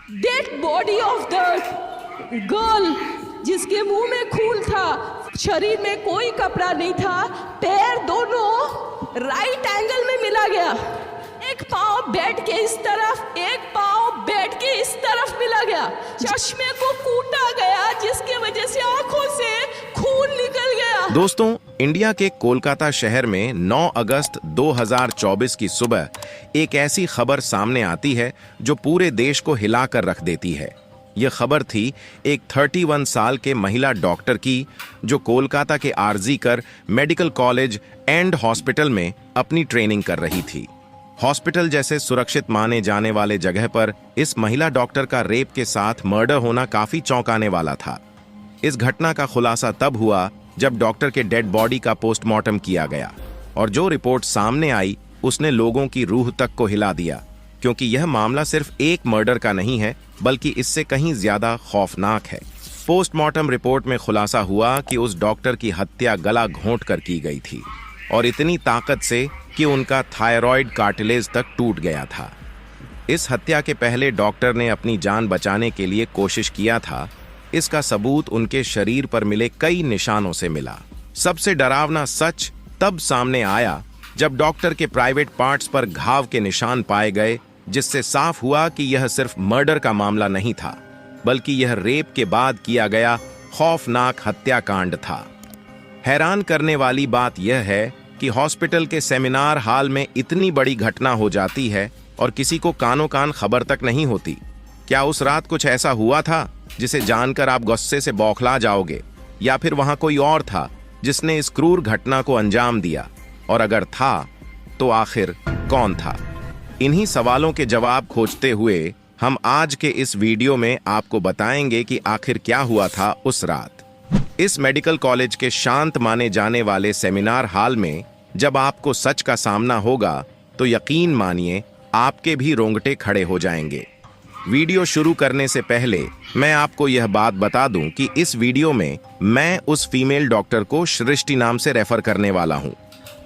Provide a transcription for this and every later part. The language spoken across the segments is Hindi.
Dead body of the girl, जिसके मुंह में खून था, शरीर में कोई कपड़ा नहीं था, पैर दोनों राइट एंगल में मिला गया, एक पाँव बेड के इस तरफ, एक पाँव बेड के इस तरफ मिला गया, चश्मे को कूटा गया जिसकी वजह से आंखों से खून निकल गया। दोस्तों, इंडिया के कोलकाता शहर में 9 अगस्त 2024 की सुबह एक ऐसी खबर सामने आती है जो पूरे देश को हिलाकर रख देती है। यह खबर थी एक 31 साल के महिला डॉक्टर की, जो कोलकाता के आरज़ी मेडिकल कॉलेज एंड हॉस्पिटल में अपनी ट्रेनिंग कर रही थी। हॉस्पिटल जैसे सुरक्षित माने जाने वाले जगह पर इस महिला डॉक्टर का रेप के साथ मर्डर होना काफी चौंकाने वाला था। इस घटना का खुलासा तब हुआ जब डॉक्टर के डेड बॉडी का पोस्टमार्टम किया गया, और जो रिपोर्ट सामने आई उसने लोगों की रूह तक को हिला दिया, क्योंकि यह मामला सिर्फ एक मर्डर का नहीं है बल्कि इससे कहीं ज्यादा खौफनाक है। पोस्टमार्टम रिपोर्ट में खुलासा हुआ कि उस डॉक्टर की हत्या गला घोंट कर की गई थी, और इतनी ताकत से कि उनका थायराइड कार्टिलेज तक टूट गया था। इस हत्या के पहले डॉक्टर ने अपनी जान बचाने के लिए कोशिश किया था। इसका सबूत उनके शरीर पर मिले कई निशानों से मिला। सबसे डरावना सच तब सामने आया जब डॉक्टर के प्राइवेट पार्ट्स पर घाव के निशान पाए गए, जिससे साफ हुआ कि यह सिर्फ मर्डर का मामला नहीं था, बल्कि यह रेप के बाद किया गया खौफनाक हत्याकांड था। हैरान करने वाली बात यह है कि हॉस्पिटल के सेमिनार हॉल में इतनी बड़ी घटना हो जाती है और किसी को कानों कान खबर तक नहीं होती। क्या उस रात कुछ ऐसा हुआ था जिसे जानकर आप गुस्से से बौखला जाओगे, या फिर वहां कोई और था जिसने इस क्रूर घटना को अंजाम दिया, और अगर था तो आखिर कौन था? इन्हीं सवालों के जवाब खोजते हुए हम आज के इस वीडियो में आपको बताएंगे कि आखिर क्या हुआ था उस रात। इस मेडिकल कॉलेज के शांत माने जाने वाले सेमिनार हॉल में जब आपको सच का सामना होगा तो यकीन मानिए आपके भी रोंगटे खड़े हो जाएंगे। वीडियो शुरू करने से पहले मैं आपको यह बात बता दूं कि इस वीडियो में मैं उस फीमेल डॉक्टर को सृष्टि नाम से रेफर करने वाला हूं।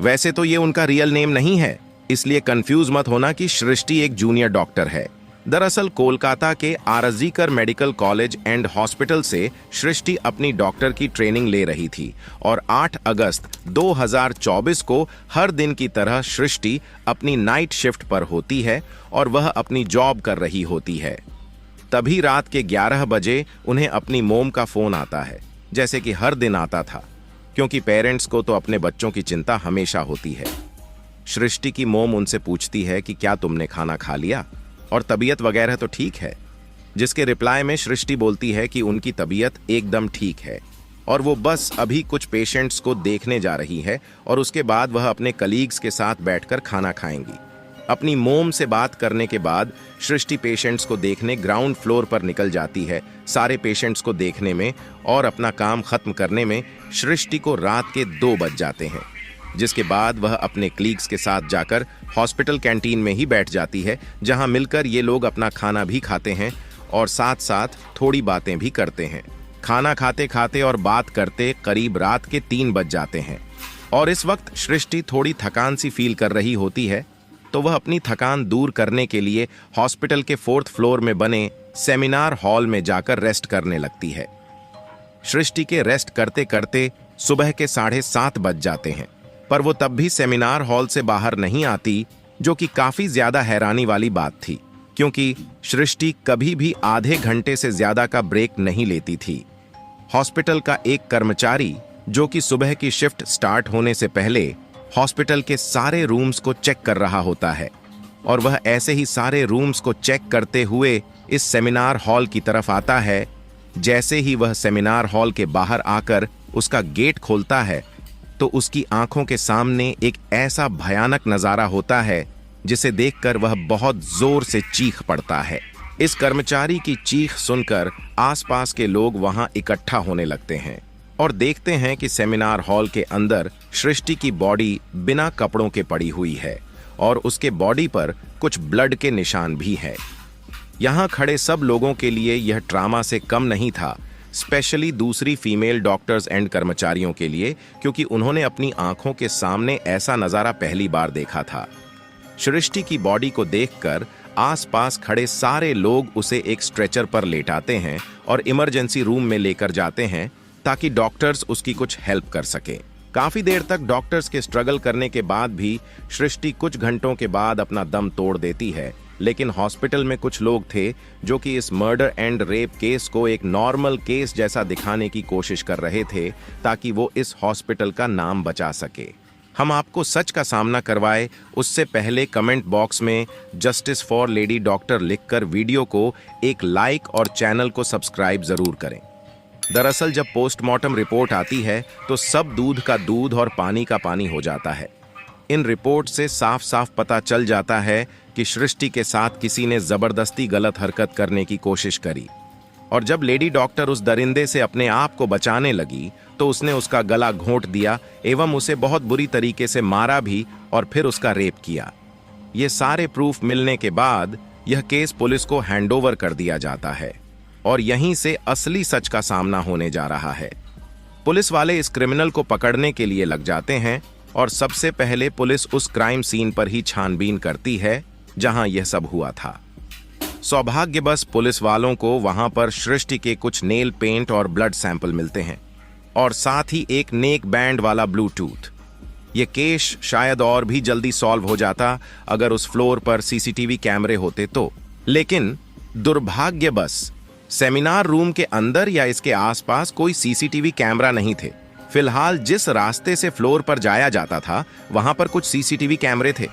वैसे तो ये उनका रियल नेम नहीं है, इसलिए कंफ्यूज मत होना कि सृष्टि एक जूनियर डॉक्टर है। दरअसल कोलकाता के आरज़ीकर मेडिकल कॉलेज एंड हॉस्पिटल से सृष्टि अपनी डॉक्टर की ट्रेनिंग ले रही थी, और 8 अगस्त 2024 को हर दिन की तरह सृष्टि अपनी नाइट शिफ्ट पर होती है और वह अपनी जॉब कर रही होती है। तभी रात के 11 बजे उन्हें अपनी मोम का फोन आता है, जैसे कि हर दिन आता था, क्योंकि पेरेंट्स को तो अपने बच्चों की चिंता हमेशा होती है। सृष्टि की मोम उनसे पूछती है कि क्या तुमने खाना खा लिया और तबीयत वगैरह तो ठीक है, जिसके रिप्लाई में सृष्टि बोलती है कि उनकी तबीयत एकदम ठीक है और वो बस अभी कुछ पेशेंट्स को देखने जा रही है, और उसके बाद वह अपने कलीग्स के साथ बैठकर खाना खाएंगी। अपनी मोम से बात करने के बाद सृष्टि पेशेंट्स को देखने ग्राउंड फ्लोर पर निकल जाती है। सारे पेशेंट्स को देखने में और अपना काम खत्म करने में सृष्टि को रात के 2 बज जाते हैं, जिसके बाद वह अपने कलीग्स के साथ जाकर हॉस्पिटल कैंटीन में ही बैठ जाती है, जहां मिलकर ये लोग अपना खाना भी खाते हैं और साथ साथ थोड़ी बातें भी करते हैं। खाना खाते खाते और बात करते करीब रात के 3 बज जाते हैं, और इस वक्त सृष्टि थोड़ी थकान सी फील कर रही होती है, तो वह अपनी थकान दूर करने के लिए हॉस्पिटल के 4th फ्लोर में बने सेमिनार हॉल में जाकर रेस्ट करने लगती है। सृष्टि के रेस्ट करते करते सुबह के 7:30 बज जाते हैं, पर वो तब भी सेमिनार हॉल से बाहर नहीं आती, जो कि काफी ज्यादा हैरानी वाली बात थी, क्योंकि सृष्टि कभी भी आधे घंटे से ज्यादा का ब्रेक नहीं लेती थी। हॉस्पिटल का एक कर्मचारी, जो कि सुबह की शिफ्ट स्टार्ट होने से पहले हॉस्पिटल के सारे रूम्स को चेक कर रहा होता है, और वह ऐसे ही सारे रूम्स को चेक करते हुए इस सेमिनार हॉल की तरफ आता है। जैसे ही वह सेमिनार हॉल के बाहर आकर उसका गेट खोलता है, तो उसकी आंखों के सामने एक ऐसा भयानक नजारा होता है जिसे देखकर वह बहुत जोर से चीख पड़ता है। इस कर्मचारी की चीख सुनकर आसपास के लोग वहां इकट्ठा होने लगते हैं और देखते हैं कि सेमिनार हॉल के अंदर सृष्टि की बॉडी बिना कपड़ों के पड़ी हुई है, और उसके बॉडी पर कुछ ब्लड के निशान भी है। यहां खड़े सब लोगों के लिए यह ट्रामा से कम नहीं था, स्पेशली दूसरी फीमेल डॉक्टर्स एंड कर्मचारियों के लिए, क्योंकि उन्होंने अपनी आंखों के सामने ऐसा नजारा पहली बार देखा था। सृष्टि की बॉडी को देखकर आसपास खड़े सारे लोग उसे एक स्ट्रेचर पर लेटाते हैं और इमरजेंसी रूम में लेकर जाते हैं ताकि डॉक्टर्स उसकी कुछ हेल्प कर सके। काफी देर तक डॉक्टर्स के स्ट्रगल करने के बाद भी सृष्टि कुछ घंटों के बाद अपना दम तोड़ देती है, लेकिन हॉस्पिटल में कुछ लोग थे जो कि इस मर्डर एंड रेप केस को एक नॉर्मल केस जैसा दिखाने की कोशिश कर रहे थे ताकि वो इस हॉस्पिटल का नाम बचा सके। हम आपको सच का सामना करवाए उससे पहले कमेंट बॉक्स में जस्टिस फॉर लेडी डॉक्टर लिखकर वीडियो को एक लाइक और चैनल को सब्सक्राइब जरूर करें। दरअसल जब पोस्टमार्टम रिपोर्ट आती है तो सब दूध का दूध और पानी का पानी हो जाता है। इन रिपोर्ट से साफ साफ पता चल जाता है कि सृष्टि के साथ किसी ने जबरदस्ती गलत हरकत करने की कोशिश करी, और जब लेडी डॉक्टर उस दरिंदे से अपने आप को बचाने लगी तो उसने उसका गला घोंट दिया एवं उसे बहुत बुरी तरीके से मारा भी और फिर उसका रेप किया। ये सारे प्रूफ मिलने के बाद यह केस पुलिस को हैंडओवर कर दिया जाता है और यहीं से असली सच का सामना होने जा रहा है। पुलिस वाले इस क्रिमिनल को पकड़ने के लिए लग जाते हैं और सबसे पहले पुलिस उस क्राइम सीन पर ही छानबीन करती है जहां यह सब हुआ था। सौभाग्यवश पुलिस वालों को वहां पर सृष्टि के कुछ नेल पेंट और ब्लड सैंपल मिलते हैं और साथ ही एक नेक बैंड वाला ब्लूटूथ। यह केस शायद और भी जल्दी सॉल्व हो जाता अगर उस फ्लोर पर सीसीटीवी कैमरे होते तो, लेकिन दुर्भाग्यवश सेमिनार रूम के अंदर या इसके आसपास कोई सीसीटीवी कैमरा नहीं थे। फिलहाल जिस रास्ते से फ्लोर पर जाया जाता था वहां पर कुछ सीसीटीवी कैमरे थे।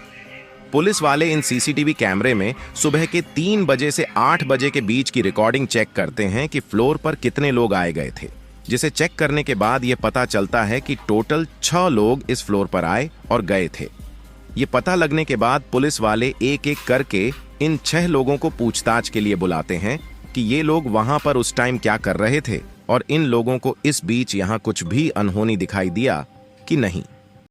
पुलिस वाले इन सीसीटीवी कैमरे में सुबह के 3 बजे से 8 बजे के बीच की रिकॉर्डिंग चेक करते हैं कि फ्लोर पर कितने लोग आए गए थे, जिसे चेक करने के बाद यह पता चलता है कि टोटल 6 लोग इस फ्लोर पर आए और गए थे। ये पता लगने के बाद पुलिस वाले एक एक करके इन 6 लोगों को पूछताछ के लिए बुलाते हैं कि ये लोग वहां पर उस टाइम क्या कर रहे थे और इन लोगों को इस बीच यहां कुछ भी अनहोनी दिखाई दिया कि नहीं।